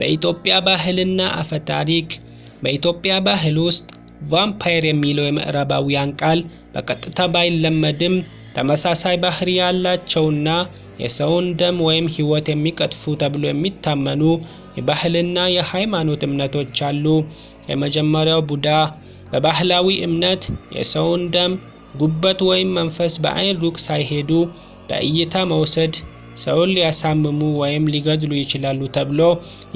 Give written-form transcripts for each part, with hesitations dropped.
በኢትዮጵያ ባህልና አፈ ታሪክ በኢትዮጵያ ባህል ውስጥ ቫምፓየር የሚለው የምዕራባውያን ቃል በቀጥታ ባይለመድም ተመሳሳይ ባህሪ ያላቸውና የሰውን ደም ወይም ሕይወት የሚቀጥፉ ተብሎ የሚታመኑ የባህልና የሃይማኖት እምነቶች አሉ። የመጀመሪያው ቡዳ በባህላዊ እምነት የሰውን ደም፣ ጉበት ወይም መንፈስ በአይን ሩቅ ሳይሄዱ በእይታ መውሰድ ሰውን ሊያሳምሙ ወይም ሊገድሉ ይችላሉ ተብሎ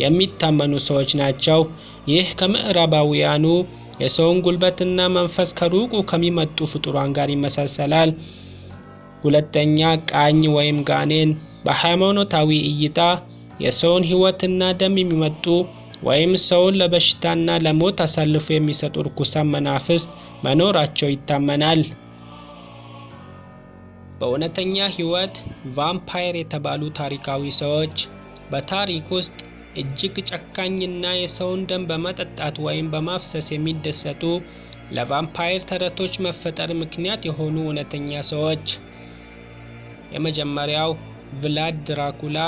የሚታመኑ ሰዎች ናቸው። ይህ ከምዕራባውያኑ የሰውን ጉልበትና መንፈስ ከሩቁ ከሚመጡ ፍጡራን ጋር ይመሳሰላል። ሁለተኛ ቃኝ ወይም ጋኔን በሃይማኖታዊ እይታ የሰውን ሕይወትና ደም የሚመጡ ወይም ሰውን ለበሽታና ለሞት አሳልፎ የሚሰጡ ርኩሳን መናፍስት መኖራቸው ይታመናል። በእውነተኛ ሕይወት ቫምፓየር የተባሉ ታሪካዊ ሰዎች በታሪክ ውስጥ እጅግ ጨካኝና የሰውን ደም በመጠጣት ወይም በማፍሰስ የሚደሰቱ ለቫምፓየር ተረቶች መፈጠር ምክንያት የሆኑ እውነተኛ ሰዎች። የመጀመሪያው ቭላድ ድራኩላ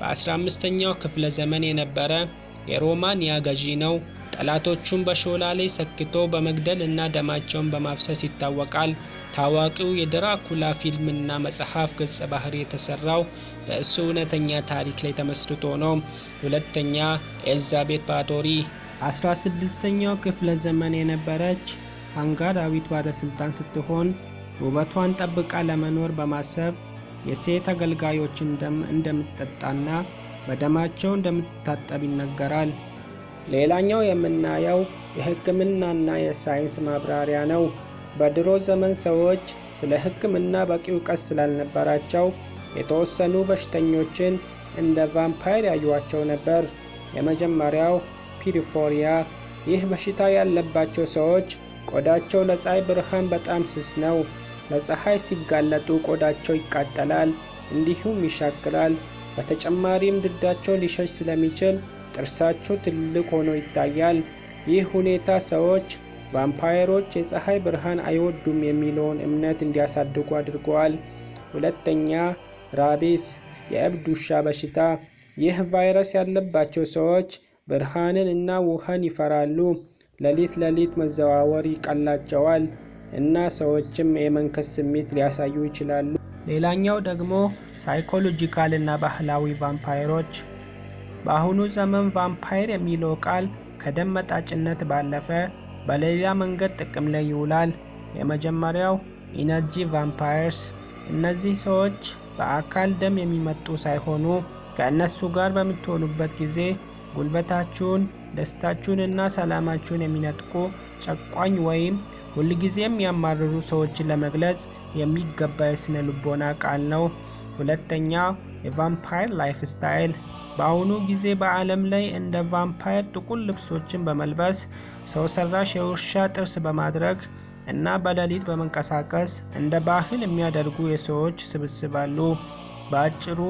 በ15ኛው ክፍለ ዘመን የነበረ የሮማንያ ገዢ ነው። ጠላቶቹን በሾላ ላይ ሰክቶ በመግደል እና ደማቸውን በማፍሰስ ይታወቃል። ታዋቂው የድራኩላ ፊልምና መጽሐፍ ገጸ ባህሪ የተሰራው በእሱ እውነተኛ ታሪክ ላይ ተመስርቶ ነው። ሁለተኛ ኤልዛቤት ባቶሪ 16ኛው ክፍለ ዘመን የነበረች ሃንጋራዊት ባለስልጣን ስትሆን ውበቷን ጠብቃ ለመኖር በማሰብ የሴት አገልጋዮችን ደም እንደምትጠጣና በደማቸው እንደምትታጠብ ይነገራል። ሌላኛው የምናየው የሕክምናና የሳይንስ ማብራሪያ ነው። በድሮ ዘመን ሰዎች ስለ ሕክምና በቂ እውቀት ስላልነበራቸው የተወሰኑ በሽተኞችን እንደ ቫምፓየር ያዩዋቸው ነበር። የመጀመሪያው ፒሪፎሪያ። ይህ በሽታ ያለባቸው ሰዎች ቆዳቸው ለፀሐይ ብርሃን በጣም ስስ ነው። ለፀሐይ ሲጋለጡ ቆዳቸው ይቃጠላል፣ እንዲሁም ይሻክራል። በተጨማሪም ድዳቸው ሊሸሽ ስለሚችል ጥርሳቸው ትልቅ ሆኖ ይታያል። ይህ ሁኔታ ሰዎች ቫምፓየሮች የፀሐይ ብርሃን አይወዱም የሚለውን እምነት እንዲያሳድጉ አድርገዋል። ሁለተኛ ራቢስ የእብድ ውሻ በሽታ። ይህ ቫይረስ ያለባቸው ሰዎች ብርሃንን እና ውሃን ይፈራሉ። ሌሊት መዘዋወር ይቀላቸዋል እና ሰዎችም የመንከስ ስሜት ሊያሳዩ ይችላሉ። ሌላኛው ደግሞ ሳይኮሎጂካል እና ባህላዊ ቫምፓየሮች። በአሁኑ ዘመን ቫምፓየር የሚለው ቃል ከደም መጣጭነት ባለፈ በሌላ መንገድ ጥቅም ላይ ይውላል። የመጀመሪያው ኢነርጂ ቫምፓየርስ። እነዚህ ሰዎች በአካል ደም የሚመጡ ሳይሆኑ ከእነሱ ጋር በምትሆኑበት ጊዜ ጉልበታችሁን፣ ደስታችሁን እና ሰላማችሁን የሚነጥቁ ጨቋኝ ወይም ሁልጊዜም የሚያማርሩ ሰዎችን ለመግለጽ የሚገባ የስነ ልቦና ቃል ነው። ሁለተኛ የቫምፓየር ላይፍ ስታይል። በአሁኑ ጊዜ በዓለም ላይ እንደ ቫምፓየር ጥቁር ልብሶችን በመልበስ ሰው ሰራሽ የውሻ ጥርስ በማድረግ እና በሌሊት በመንቀሳቀስ እንደ ባህል የሚያደርጉ የሰዎች ስብስብ አሉ። በአጭሩ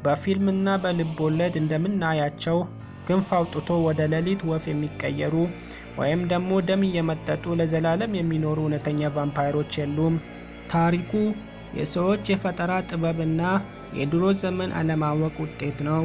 በፊልም እና በልብ ወለድ እንደምናያቸው ክንፍ አውጥቶ ወደ ሌሊት ወፍ የሚቀየሩ ወይም ደግሞ ደም እየመጠጡ ለዘላለም የሚኖሩ እውነተኛ ቫምፓየሮች የሉም። ታሪኩ የሰዎች የፈጠራ ጥበብ እና የድሮ ዘመን አለማወቅ ውጤት ነው።